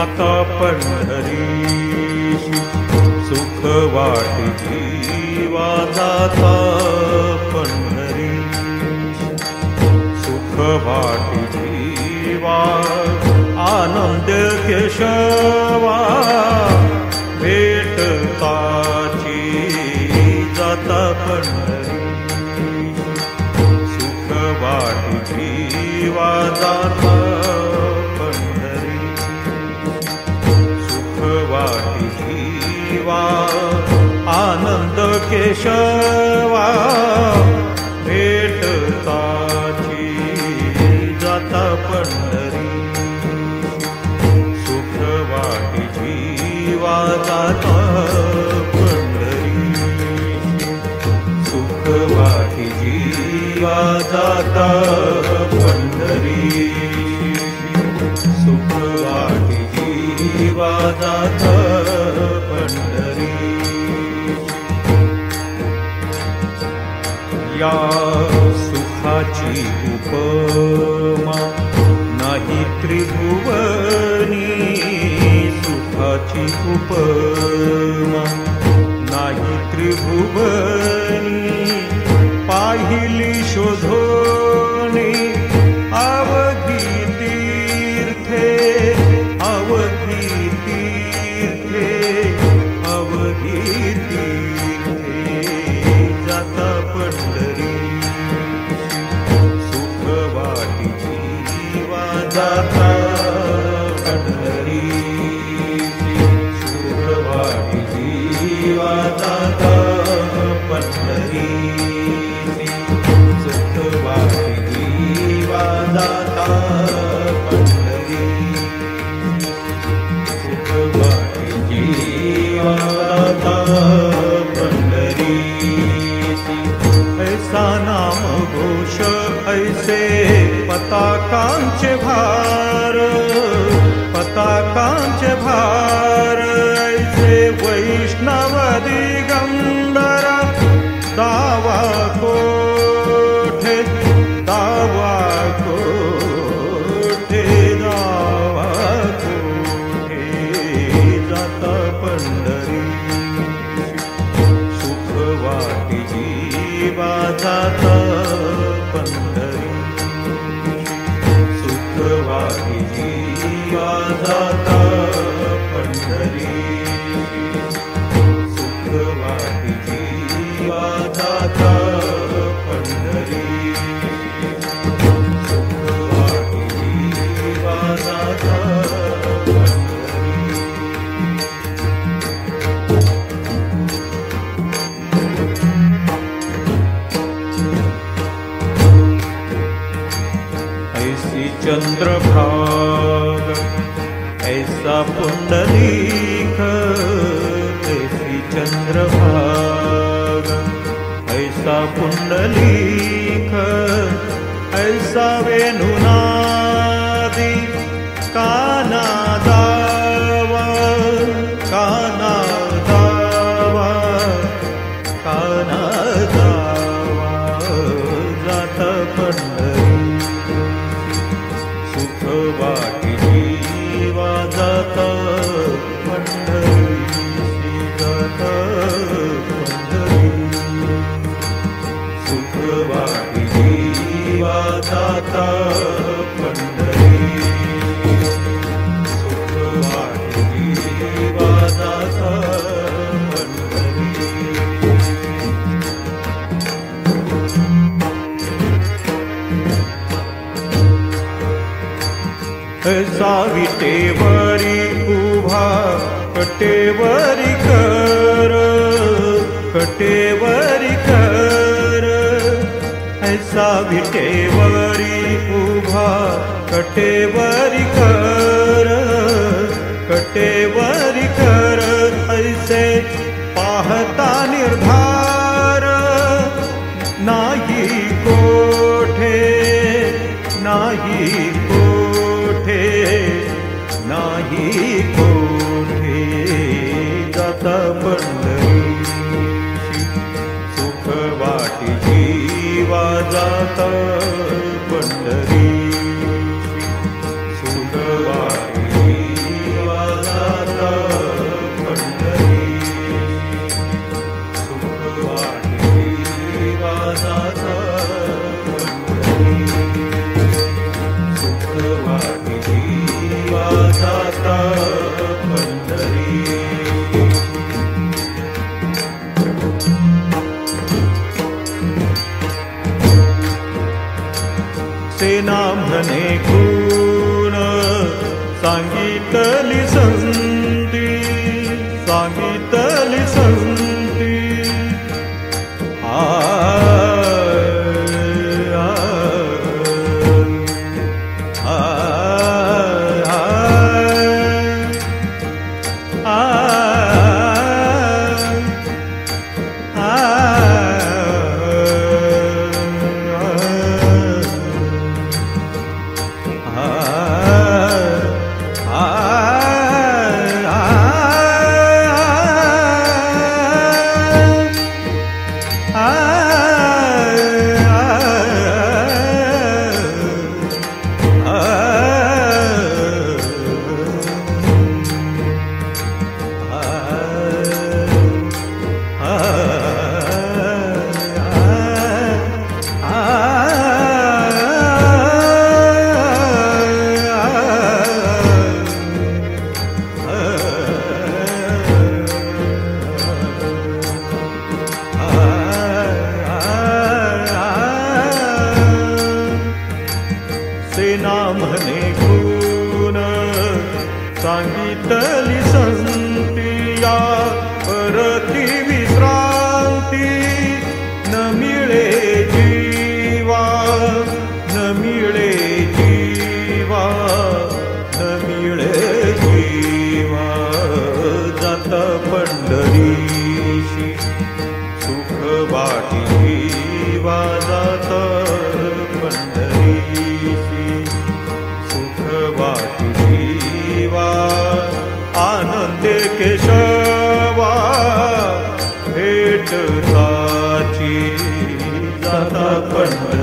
जाता पंढरीशी, सुख वाटी जीवा जाता पंढरीशी, सुख वाटी जीवा आनंद केशवा भेटताची जाता पंढरीशी, सुख वाटी जीवा जाता पंढरीशी, सुख वाटी जीवा आनंद केशवा भेटताची जाता पंढरीशी, सुख वाटी जीवा जाता पंढरीशी, सुख वाटी जीवा जाता पंढरीशी, सुख वाटी जीवा जाता पंढरीशी. या सुखाची उपमा नाही त्रिभुवनी, सुखाची उपमा नाही त्रिभुवनी, पाहिली शोधोनी अवघी तीर्थे, अवघी तीर्थे, अवघी तीर्थे जाता पंढरीशी, सुख वाटी जीवा जाता पंढरीशी, सुख वाटी जीवा जाता पंढरीशी, सुख वाटी जीवा जाता पंढरीशी, सुख वाटी जीवा जाता पंढरीशी. ऐसा नाम घोष ऐसे पताकांचे भार, पताकांचे भार ऐसे वैष्णव दिगंबर दावा कोठे, दावा कोठे, दावा कोठे जाता पंढरीशी, सुख वाटी जीवा जाता पंढरीशी, सुख वाटी जीवा जाता पंढरीशी, सुख वाटी जीवा जाता पंढरीशी, सुख वाटी जीवा जाता पंढरीशी. ऐसी चंद्रभाग ऐसा पुंडलीक, ऐसी चंद्रभाग ऐसा पुंडलीक, ऐसा वेणुनादी काना दावा, काना दावा, काना दावा जाता पंढरीशी, सुख वाटी जीवा जाता पंढरीशी, जाता पंढरीशी, सुख वाटी जीवा जाता पंढरीशी, सुख वाटी जीवा जाता पंढरीशी. ऐसा विटेवरी उभा कटेवरी कर, कटेवरी कर, ऐसा विटेवरी उभा कटेवरी कर, कटेवरी कर ऐसे पाहता निर्धार नाही कोठे, नाही कोठे, नाही कोठे जाता पंढरीशी, सुख वाटी जीवा जाता पंढरीशी, सुख वाटी जीवा सेना म्हणे गुण सांगितली संती, सांगितली संती. सेना म्हणे गुण सांगितली संती, या परती विश्रांती न मिळे जीवा, न मिळे जीवा, न मिळे जीवा. जात पंढरीशी सुख वाटी जीवा, जात पंढरीशी सुख वाटी जीवा. आनंदे केशवा भेट साची, जाता पंढरीशी